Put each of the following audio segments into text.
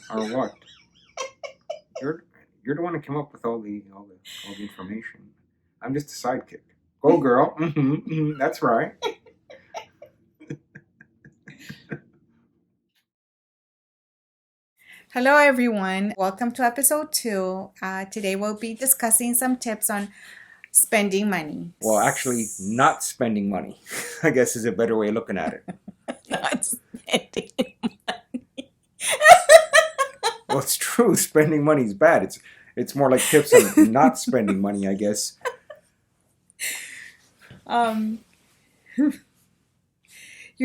Or what? You're you're the one that came up with all the information. I'm just a sidekick. Go girl. That's right. Hello, everyone. Welcome to episode two. Today, we'll be discussing some tips on spending money. Well, actually, not spending money, I guess, is a better way of looking at it. Not spending. Well, it's true. Spending money is bad. It's more like tips on not spending money, I guess. um, you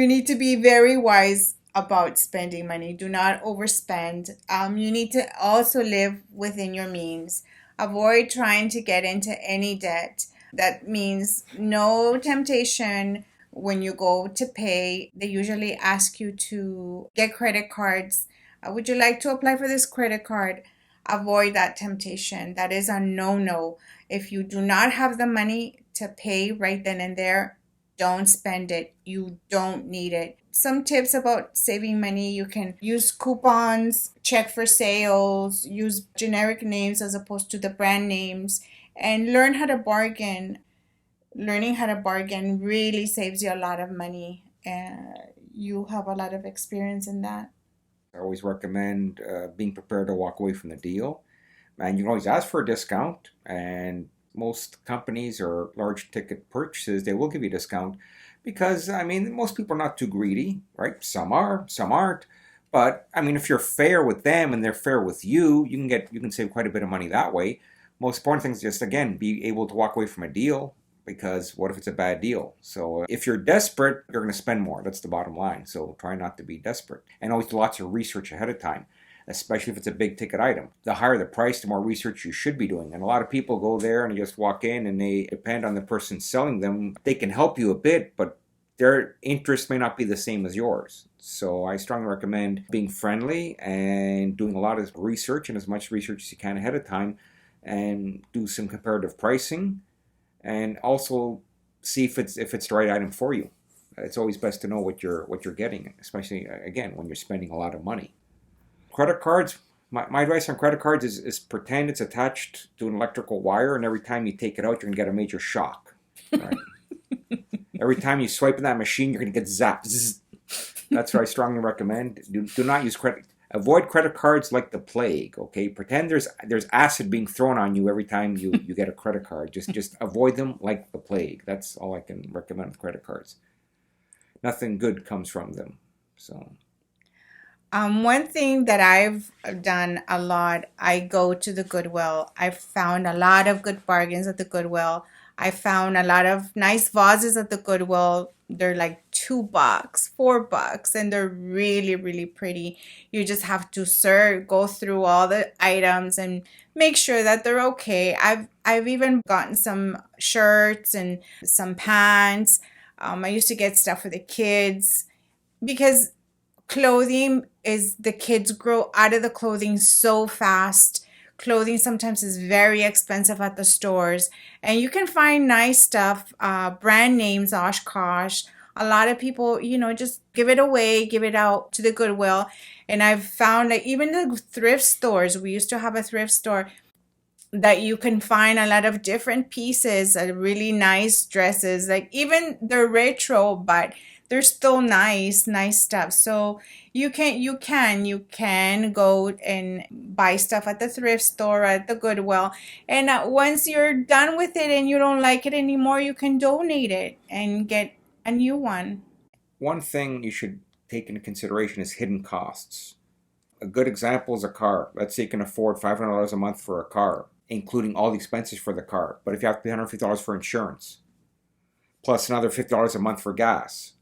need to be very wise about spending money. Do not overspend. You need to also live within your means. Avoid trying to get into any debt. That means no temptation when you go to pay. They usually ask you to get credit cards. Would you like to apply for this credit card? Avoid that temptation. That is a no no. If you do not have the money to pay right then and there, don't spend it. You don't need it. Some tips about saving money: you can use coupons, check for sales, use generic names as opposed to the brand names, and learn how to bargain. Learning how to bargain really saves you a lot of money. You have a lot of experience in that. I always recommend being prepared to walk away from the deal. And you can always ask for a discount. And most companies or large ticket purchases, they will give you a discount because, I mean, most people are not too greedy, right? Some are, some aren't. But I mean, if you're fair with them and they're fair with you, you can save quite a bit of money that way. Most important thing is just again be able to walk away from a deal because what if it's a bad deal? So if you're desperate, you're going to spend more. That's the bottom line. So try not to be desperate and always do lots of research ahead of time, especially if it's a big ticket item. The higher the price, the more research you should be doing. And a lot of people go there and they just walk in and they depend on the person selling them. They can help you a bit, but their interest may not be the same as yours. So I strongly recommend being friendly and doing a lot of research and as much research as you can ahead of time and do some comparative pricing and also see if it's the right item for you. It's always best to know what you're getting, especially again when you're spending a lot of money. Credit cards. My advice on credit cards is pretend it's attached to an electrical wire, and every time you take it out, you're gonna get a major shock. Right? Every time you swipe in that machine, you're gonna get zapped. That's what I strongly recommend. Do not use credit. Avoid credit cards like the plague. Okay, pretend there's acid being thrown on you every time you get a credit card. Just avoid them like the plague. That's all I can recommend with credit cards. Nothing good comes from them. So One thing that I've done a lot, I go to the Goodwill. I've found a lot of good bargains at the Goodwill. I found a lot of nice vases at the Goodwill. They're like $2, $4, and they're really, really pretty. You just have to go through all the items and make sure that they're okay. I've even gotten some shirts and some pants. I used to get stuff for the kids because clothing is the kids grow out of the clothing so fast. Clothing sometimes is very expensive at the stores, and you can find nice stuff, brand names, Oshkosh. A lot of people, just give it away, give it out to the Goodwill. And I've found that even the thrift stores, we used to have a thrift store that you can find a lot of different pieces, really nice dresses, like even they're retro, but they're still nice stuff. So you can go and buy stuff at the thrift store, at the Goodwill, and once you're done with it and you don't like it anymore, you can donate it and get a new one. one thing you should take into consideration is hidden costs. A good example is a car. Let's say you can afford $500 a month for a car, including all the expenses for the car. But if you have to pay $150 for insurance, plus another $50 a month for gas,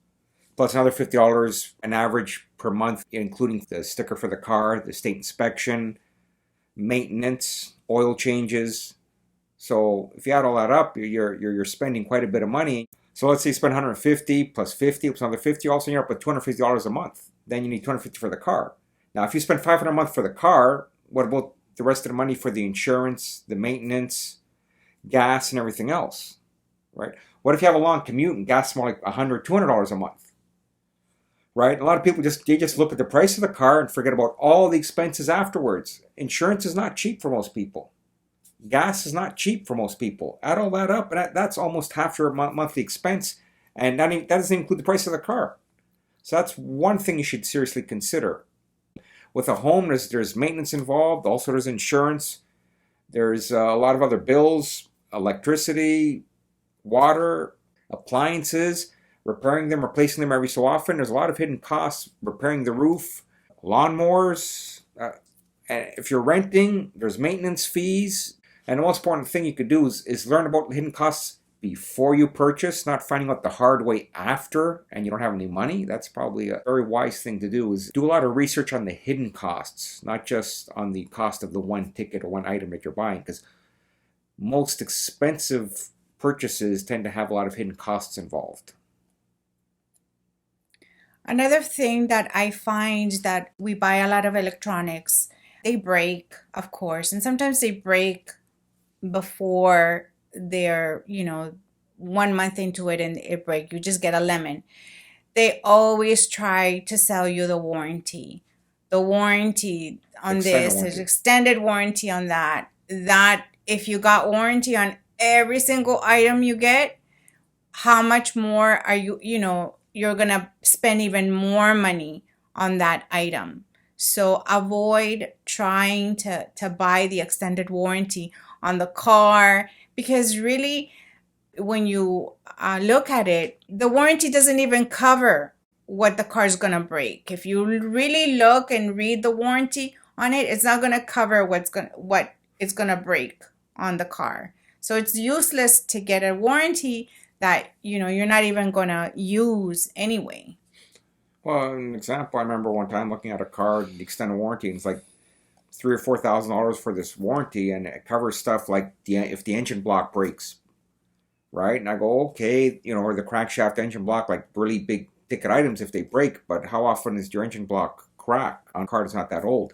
plus another $50 an average per month, including the sticker for the car, the state inspection, maintenance, oil changes. So if you add all that up, you're spending quite a bit of money. So let's say you spend 150 plus 50 plus another 50, also you're up with $250 a month. Then you need 250 for the car. Now, if you spend 500 a month for the car, what about the rest of the money for the insurance, the maintenance, gas, and everything else, right? What if you have a long commute and gas is more like $100, $200 a month? right? A lot of people just look at the price of the car and forget about all the expenses afterwards. Insurance is not cheap for most people. Gas is not cheap for most people. Add all that up, and that's almost half your monthly expense, and that doesn't include the price of the car. So that's one thing you should seriously consider. With a home, there's maintenance involved. Also, there's insurance. There's a lot of other bills, electricity, water, appliances, repairing them, replacing them every so often. There's a lot of hidden costs. Repairing the roof, lawnmowers. And if you're renting, there's maintenance fees. And the most important thing you could do is learn about hidden costs before you purchase, not finding out the hard way after and you don't have any money. That's probably a very wise thing to do, is do a lot of research on the hidden costs, not just on the cost of the one ticket or one item that you're buying, because most expensive purchases tend to have a lot of hidden costs involved. Another thing that I find that we buy a lot of electronics, they break, of course, and sometimes they break before they're, 1 month into it and it break. You just get a lemon. They always try to sell you the warranty. The warranty on Extended this, there's warranty. extended warranty on that. That if you got warranty on every single item you get, how much more are you're gonna spend even more money on that item. So avoid trying to buy the extended warranty on the car, because really when you look at it, the warranty doesn't even cover what the car is gonna break. If you really look and read the warranty on it, it's not gonna cover what it's gonna break on the car. So it's useless to get a warranty that you're not even gonna use anyway. Well, an example, I remember one time looking at a car, the extended warranty, and it's like $3,000 or $4,000 for this warranty, and it covers stuff like if the engine block breaks, right? And I go, okay, or the crankshaft engine block, like really big ticket items if they break, but how often is your engine block crack on a car that's not that old?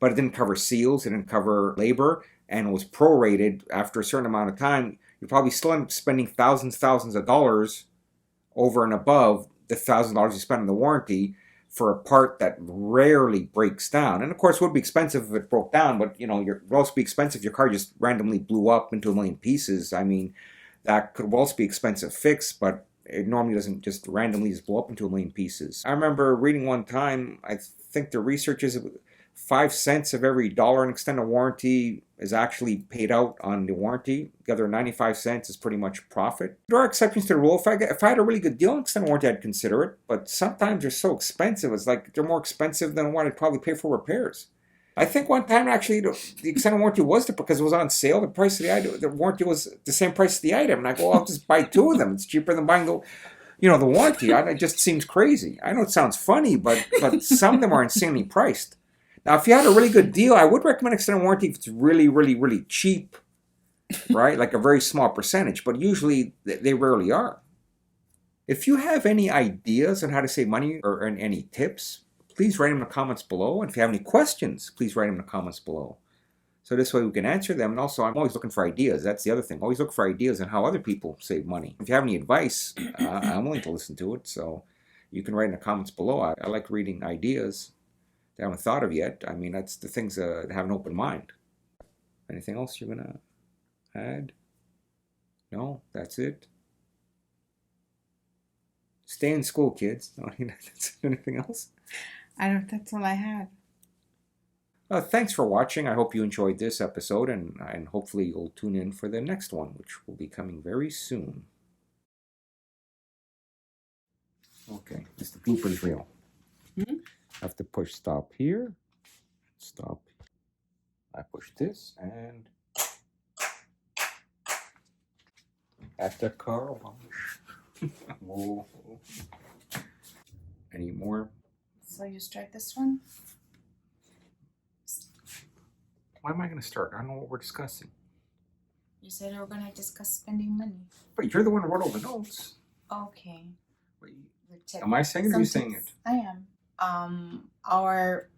But it didn't cover seals, it didn't cover labor, and it was prorated after a certain amount of time. You probably still end up spending thousands of dollars over and above the $1,000 you spend on the warranty for a part that rarely breaks down. And of course, it would be expensive if it broke down, but it would also be expensive if your car just randomly blew up into a million pieces. I mean, that could also be expensive fix, but it normally doesn't just randomly just blow up into a million pieces. I remember reading one time, I think the research is 5 cents of every dollar in extended warranty is actually paid out on the warranty. The other 95 cents is pretty much profit. There are exceptions to the rule. If I had a really good deal on extended warranty, I'd consider it. But sometimes they're so expensive. It's like they're more expensive than what I'd probably pay for repairs. I think one time actually the extended warranty was because it was on sale. The price of the warranty was the same price of the item, and I go, I'll just buy two of them. It's cheaper than buying the warranty. It just seems crazy. I know it sounds funny, but some of them are insanely priced. Now, if you had a really good deal, I would recommend extended warranty if it's really, really, really cheap, right? Like a very small percentage, but usually they rarely are. If you have any ideas on how to save money or any tips, please write them in the comments below. And if you have any questions, please write them in the comments below. So this way we can answer them. And also, I'm always looking for ideas. That's the other thing. Always look for ideas on how other people save money. If you have any advice, I'm willing to listen to it. So you can write in the comments below. I like reading ideas that I haven't thought of yet. I mean, that's the things that have an open mind. Anything else you're going to add? No, that's it. Stay in school, kids. Anything else? That's all I had. Thanks for watching. I hope you enjoyed this episode, and hopefully you'll tune in for the next one, which will be coming very soon. Okay, it's the bloopers reel. I have to push stop here. Stop. I push this, and at the car wash. Whoa. Any more? So you start this one? Why am I going to start? I don't know what we're discussing. You said we were going to discuss spending money. But you're the one who wrote all the notes. Okay. Wait, am I saying it or are you saying it? I am. Our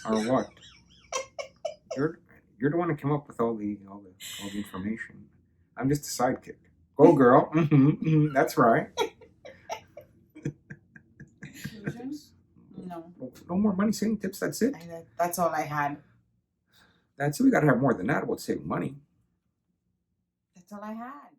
Or what? You're the one who came up with all the information. I'm just a sidekick. Go girl. That's right. No. No more money saving tips. That's it. That's all I had. That's it. We got to have more than that about saving money. That's all I had.